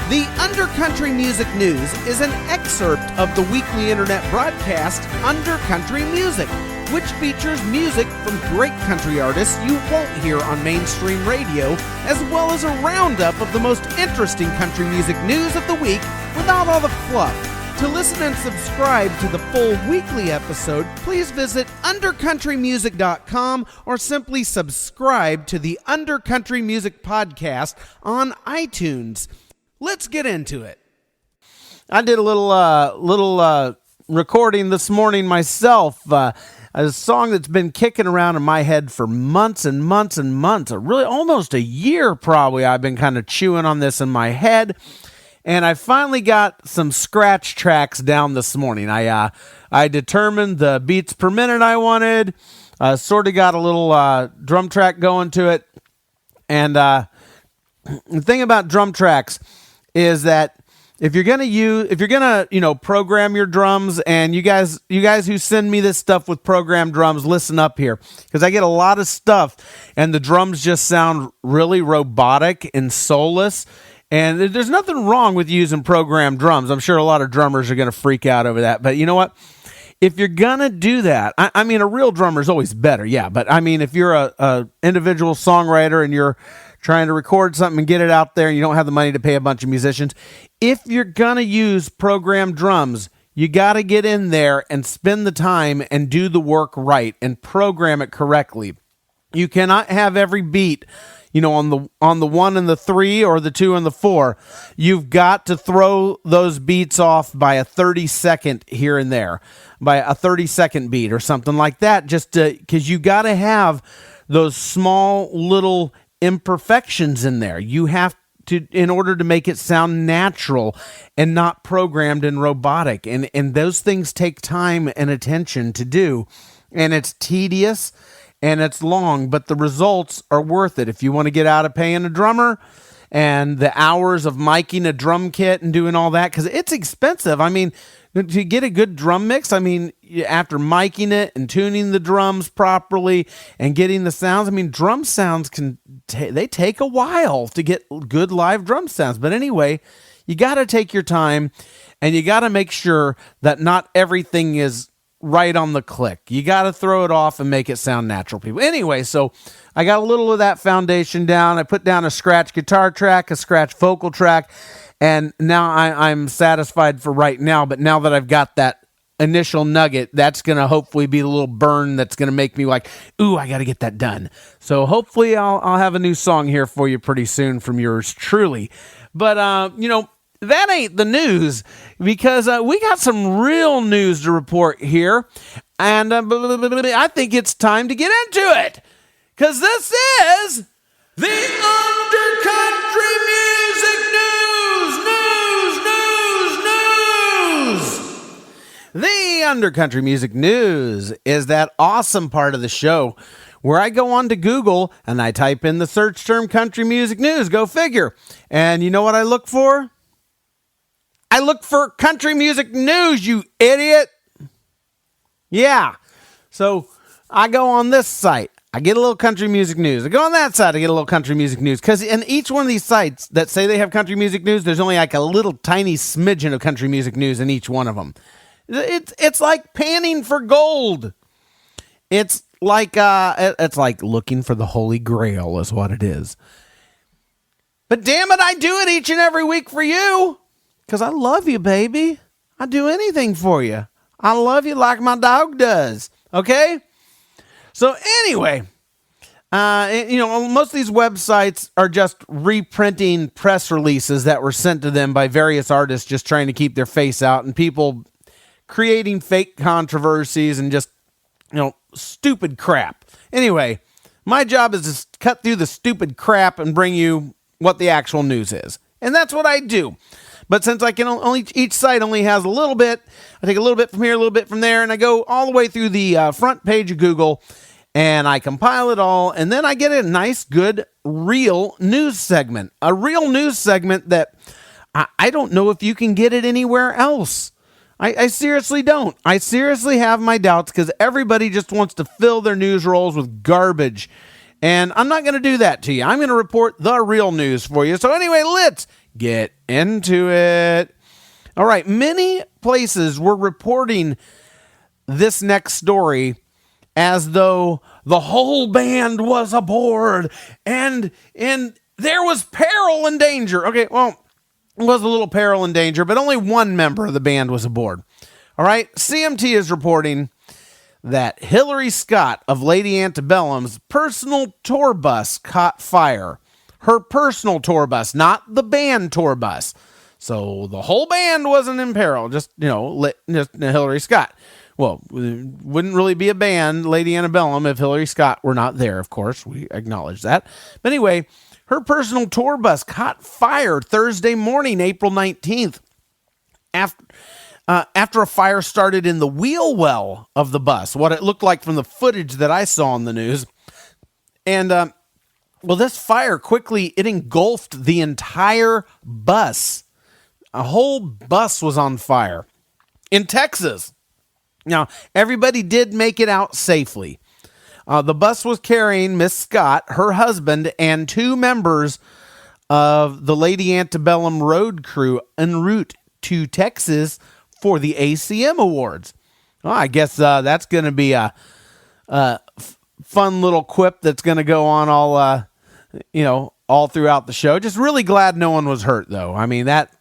The Undercountry Music News is an excerpt of the weekly internet broadcast Undercountry Music, which features music from great country artists you won't hear on mainstream radio, as well as a roundup of the most interesting country music news of the week without all the fluff. To listen and subscribe to the full weekly episode, please visit undercountrymusic.com or simply subscribe to the Undercountry Music Podcast on iTunes. Let's get into it. I did a little recording this morning myself. A song that's been kicking around in my head for months and months and months. Really, almost a year probably. I've been kind of chewing on this in my head, and I finally got some scratch tracks down this morning. I determined the beats per minute I wanted. Sort of got a little drum track going to it, and the thing about drum tracks is that if you're gonna program your drums, and you guys who send me this stuff with programmed drums, listen up here, because I get a lot of stuff and the drums just sound really robotic and soulless. And there's nothing wrong with using programmed drums. I'm sure a lot of drummers are gonna freak out over that, but you know what? If you're gonna do that, I mean, a real drummer is always better, yeah. But I mean, if you're a individual songwriter and you're trying to record something and get it out there and you don't have the money to pay a bunch of musicians, if you're gonna use programmed drums, you gotta get in there and spend the time and do the work right and program it correctly. You cannot have every beat, on the 1 and the 3 or the 2 and the 4. You've got to throw those beats off by a 30-second here and there, by a 30-second beat or something like that, just because you got to have those small little imperfections in there. You have to, in order to make it sound natural and not programmed and robotic. And those things take time and attention to do. And it's tedious and it's long, but the results are worth it. If you want to get out of paying a drummer and the hours of miking a drum kit and doing all that, because it's expensive. I mean, to get a good drum mix, I mean, after miking it and tuning the drums properly and getting the sounds, I mean, drum sounds they take a while to get good live drum sounds. But anyway, you got to take your time and you got to make sure that not everything is right on the click. You got to throw it off and make it sound natural, people. Anyway, so I got a little of that foundation down. I put down a scratch guitar track, a scratch vocal track, and now I'm satisfied for right now. But now that I've got that initial nugget, that's going to hopefully be the little burn that's going to make me like, ooh, I got to get that done. So hopefully I'll have a new song here for you pretty soon from yours truly. But, that ain't the news, because we got some real news to report here, and I think it's time to get into it, because this is the Undercountry Music News. The Undercountry Music News is that awesome part of the show where I go on to Google and I type in the search term country music news, go figure, and you know what I look for? I look for country music news, you idiot. Yeah. So I go on this site. I get a little country music news. I go on that side. I get a little country music news. Because in each one of these sites that say they have country music news, there's only like a little tiny smidgen of country music news in each one of them. It's like panning for gold. It's like looking for the Holy Grail is what it is. But damn it, I do it each and every week for you. Because I love you, baby. I'd do anything for you. I love you like my dog does. Okay? So anyway, most of these websites are just reprinting press releases that were sent to them by various artists just trying to keep their face out, and people creating fake controversies and just, stupid crap. Anyway, my job is to cut through the stupid crap and bring you what the actual news is. And that's what I do. But since I can each site only has a little bit, I take a little bit from here, a little bit from there, and I go all the way through the front page of Google, and I compile it all, and then I get a nice, good, real news segment. A real news segment that I don't know if you can get it anywhere else. I seriously don't. I seriously have my doubts, because everybody just wants to fill their news rolls with garbage. And I'm not going to do that to you. I'm going to report the real news for you. So anyway, let's get into it. All right, many places were reporting this next story as though the whole band was aboard and there was peril and danger. Okay, well, it was a little peril and danger, but only one member of the band was aboard. All right, CMT is reporting that Hillary Scott of Lady Antebellum's personal tour bus caught fire. Her personal tour bus, not the band tour bus. So the whole band wasn't in peril, just Hillary Scott. Well, it wouldn't really be a band, Lady Antebellum, if Hillary Scott were not there, of course. We acknowledge that. But anyway, her personal tour bus caught fire Thursday morning, April 19th, after a fire started in the wheel well of the bus, what it looked like from the footage that I saw on the news. And, this fire it engulfed the entire bus. A whole bus was on fire in Texas. Now, everybody did make it out safely. The bus was carrying Miss Scott, her husband, and two members of the Lady Antebellum road crew en route to Texas for the ACM Awards. Well, I guess that's going to be a fun little quip that's going to go on all throughout the show. Just really glad no one was hurt, though. I mean, that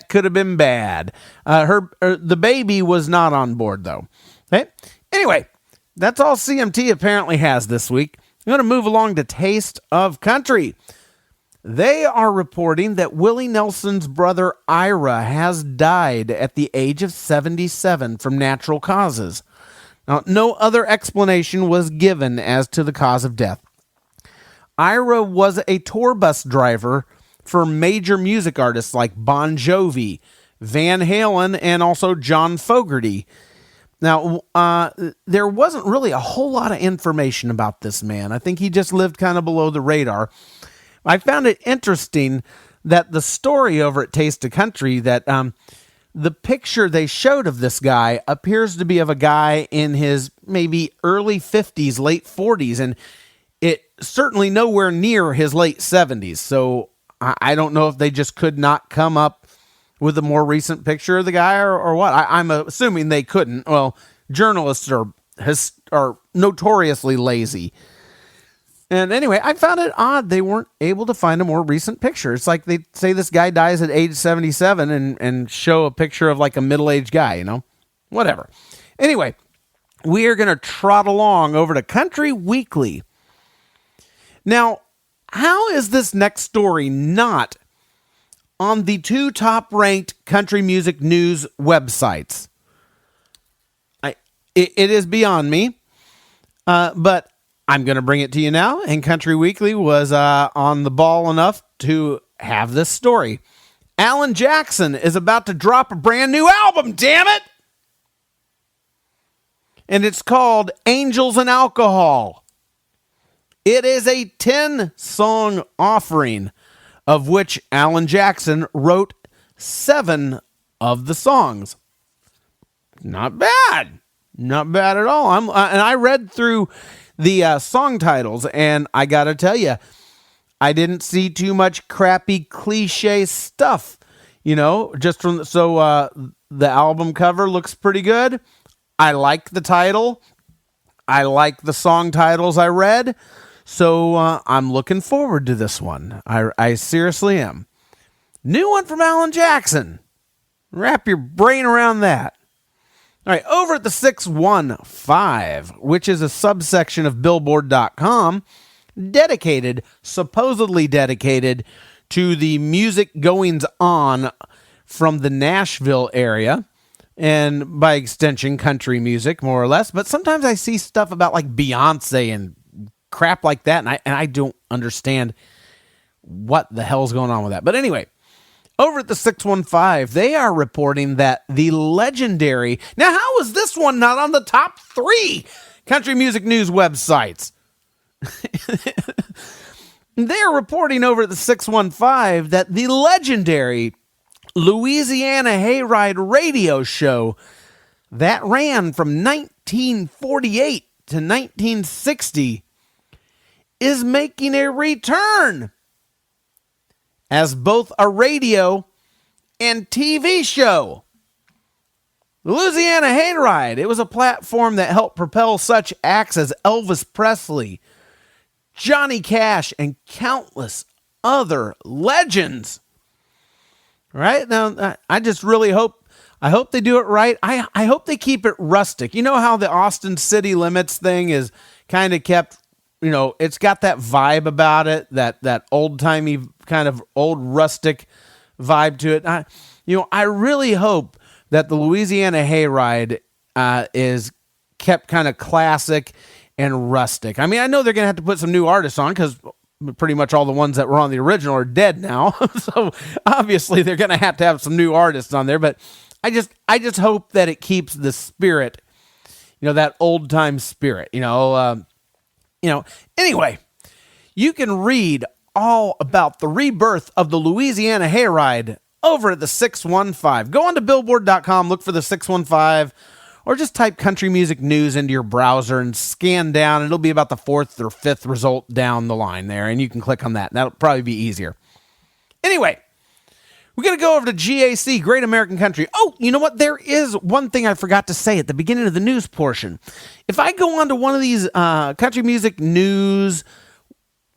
could have been bad. The baby was not on board, though. Okay? Anyway, that's all CMT apparently has this week. I'm going to move along to Taste of Country. They are reporting that Willie Nelson's brother Ira has died at the age of 77 from natural causes. Now, no other explanation was given as to the cause of death. Ira was a tour bus driver for major music artists like Bon Jovi, Van Halen, and also John Fogerty. Now, there wasn't really a whole lot of information about this man. I think he just lived kind of below the radar. I found it interesting that the story over at Taste of Country, that the picture they showed of this guy appears to be of a guy in his maybe early 50s, late 40s, and it certainly nowhere near his late 70s. So I don't know if they just could not come up with a more recent picture of the guy or what. I'm assuming they couldn't. Well, journalists are notoriously lazy. And anyway, I found it odd they weren't able to find a more recent picture. It's like they say this guy dies at age 77 and show a picture of like a middle-aged guy, Whatever. Anyway, we are going to trot along over to Country Weekly. Now, how is this next story not on the two top-ranked country music news websites? It is beyond me, but I'm going to bring it to you now, and Country Weekly was on the ball enough to have this story. Alan Jackson is about to drop a brand new album, damn it! And it's called Angels and Alcohol. It is a 10-song offering, of which Alan Jackson wrote 7 of the songs. Not bad. Not bad at all. And I read through the song titles, and I got to tell you, I didn't see too much crappy cliche stuff, just from, the album cover looks pretty good. I like the title. I like the song titles I read. So I'm looking forward to this one. I seriously am. New one from Alan Jackson. Wrap your brain around that. All right, over at the 615, which is a subsection of billboard.com, supposedly dedicated to the music goings on from the Nashville area, and by extension, country music, more or less. But sometimes I see stuff about like Beyonce and crap like that, and I don't understand what the hell's going on with that. But anyway, over at the 615, they are reporting that the legendary... Now, how is this one not on the top 3 country music news websites? They're reporting over at the 615 that the legendary Louisiana Hayride radio show that ran from 1948 to 1960 is making a return. as both a radio and TV show. The Louisiana Hayride, it was a platform that helped propel such acts as Elvis Presley, Johnny Cash, and countless other legends. Right? Now, I just really hope they do it right. I hope they keep it rustic. You know how the Austin City Limits thing is kind of kept, it's got that vibe about it, that old-timey kind of old rustic vibe to it. I really hope that the Louisiana Hayride is kept kind of classic and rustic. I mean, I know they're going to have to put some new artists on because pretty much all the ones that were on the original are dead now. So obviously they're going to have some new artists on there. But I just hope that it keeps the spirit, that old time spirit. Anyway, you can read all about the rebirth of the Louisiana Hayride over at the 615. Go on to billboard.com, look for the 615, or just type country music news into your browser and scan down. It'll be about the fourth or fifth result down the line there, and you can click on that. That'll probably be easier. Anyway, we're going to go over to GAC, Great American Country. Oh, you know what? There is one thing I forgot to say at the beginning of the news portion. If I go onto one of these country music news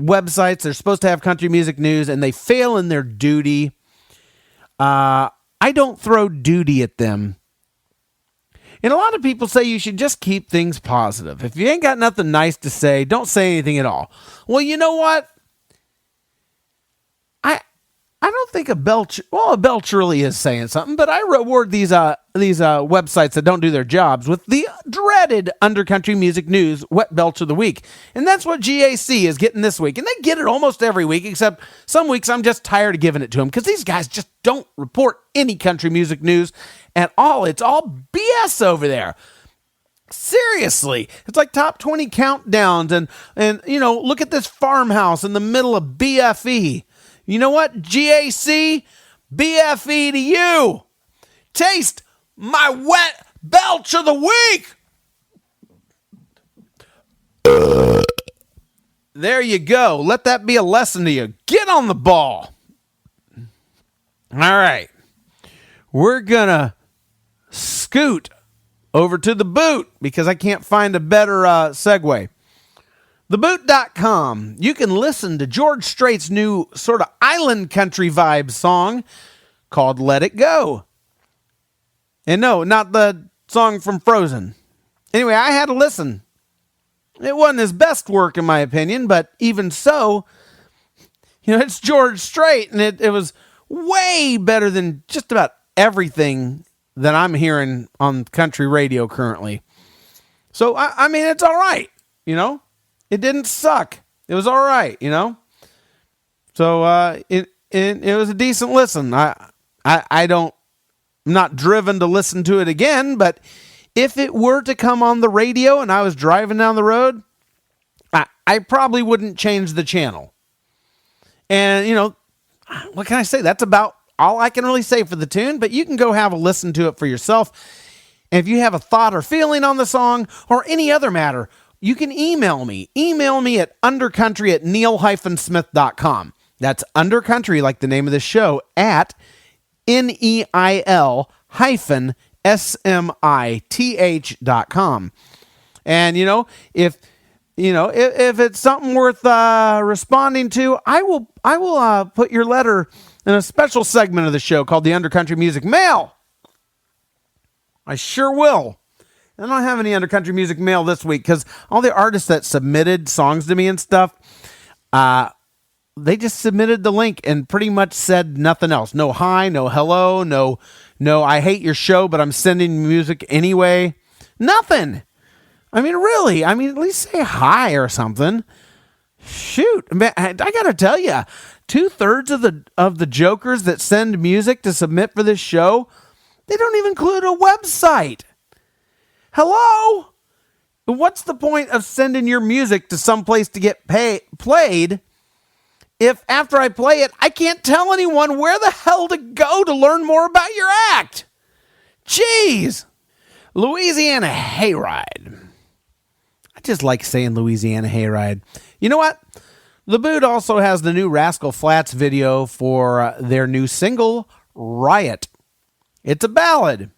websites, they're supposed to have country music news, and they fail in their duty, I don't throw duty at them. And a lot of people say you should just keep things positive. If you ain't got nothing nice to say, don't say anything at all. Well, you know what? I don't think a belch really is saying something, but I reward these websites that don't do their jobs with the dreaded Undercountry Music News Wet Belch of the Week. And that's what GAC is getting this week. And they get it almost every week, except some weeks I'm just tired of giving it to them because these guys just don't report any country music news at all. It's all BS over there. Seriously, it's like top 20 countdowns and look at this farmhouse in the middle of BFE. You know what? GAC, BFE to you. Taste my wet belch of the week. There you go. Let that be a lesson to you. Get on the ball. All right. We're going to scoot over to the boot because I can't find a better segue. Theboot.com. You can listen to George Strait's new sort of island country vibe song called Let It Go. And no, not the song from Frozen. Anyway, I had to listen. It wasn't his best work, in my opinion, but even so, it's George Strait, and it was way better than just about everything that I'm hearing on country radio currently. So, I mean, it's all right, It didn't suck. It was all right, So it was a decent listen. I'm not driven to listen to it again, but if it were to come on the radio and I was driving down the road, I probably wouldn't change the channel. And what can I say? That's about all I can really say for the tune, but you can go have a listen to it for yourself. And if you have a thought or feeling on the song or any other matter, you can email me. Email me at undercountry@neal-smith.com. That's undercountry, like the name of the show, at neil-smith.com. And, if it's something worth responding to, I will put your letter in a special segment of the show called the Undercountry Music Mail. I sure will. I don't have any Undercountry Music Mail this week because all the artists that submitted songs to me and stuff, they just submitted the link and pretty much said nothing else. No hi, no hello, no I hate your show, but I'm sending music anyway. Nothing. I mean, really. I mean, at least say hi or something. Shoot. Man, I got to tell you, 2/3 of the jokers that send music to submit for this show, they don't even include a website. Hello? What's the point of sending your music to someplace to get played if after I play it, I can't tell anyone where the hell to go to learn more about your act? Jeez. Louisiana Hayride. I just like saying Louisiana Hayride. You know what? The Boot also has the new Rascal Flatts video for their new single, Riot. It's a ballad.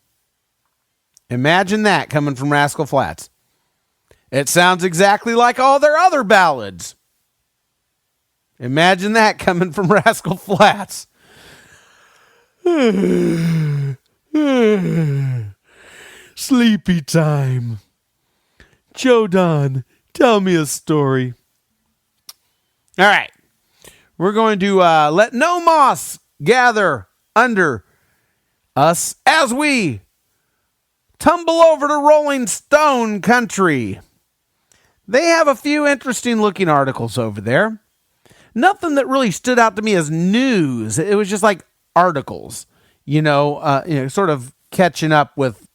Imagine that coming from Rascal Flatts. It sounds exactly like all their other ballads. Imagine that coming from Rascal Flatts. Sleepy time. Joe Don, tell me a story. All right. We're going to let no moss gather under us as we tumble over to Rolling Stone country. They have a few interesting looking articles over there. Nothing that really stood out to me as news. It was just like articles, sort of catching up with,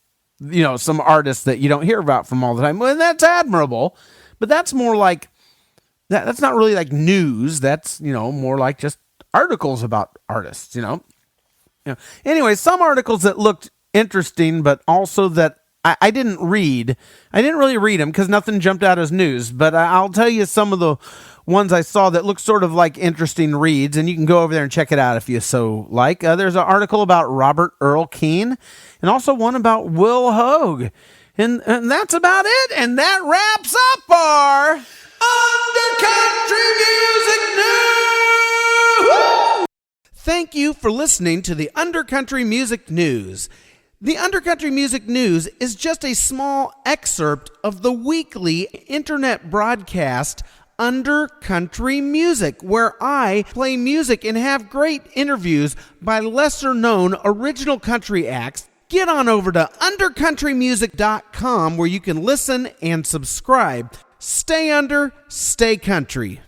some artists that you don't hear about from all the time. Well, that's admirable, but that's more like, that's not really like news. That's, more like just articles about artists, Anyway, some articles that looked interesting, but also that I didn't read. I didn't really read them because nothing jumped out as news, but I'll tell you some of the ones I saw that look sort of like interesting reads, and you can go over there and check it out if you so like. There's an article about Robert Earl Keane, and also one about Will Hoge. And that's about it, and that wraps up our Undercountry Music News! Thank you for listening to the Undercountry Music News. The Undercountry Music News is just a small excerpt of the weekly internet broadcast Undercountry Music, where I play music and have great interviews by lesser-known original country acts. Get on over to undercountrymusic.com where you can listen and subscribe. Stay under, stay country.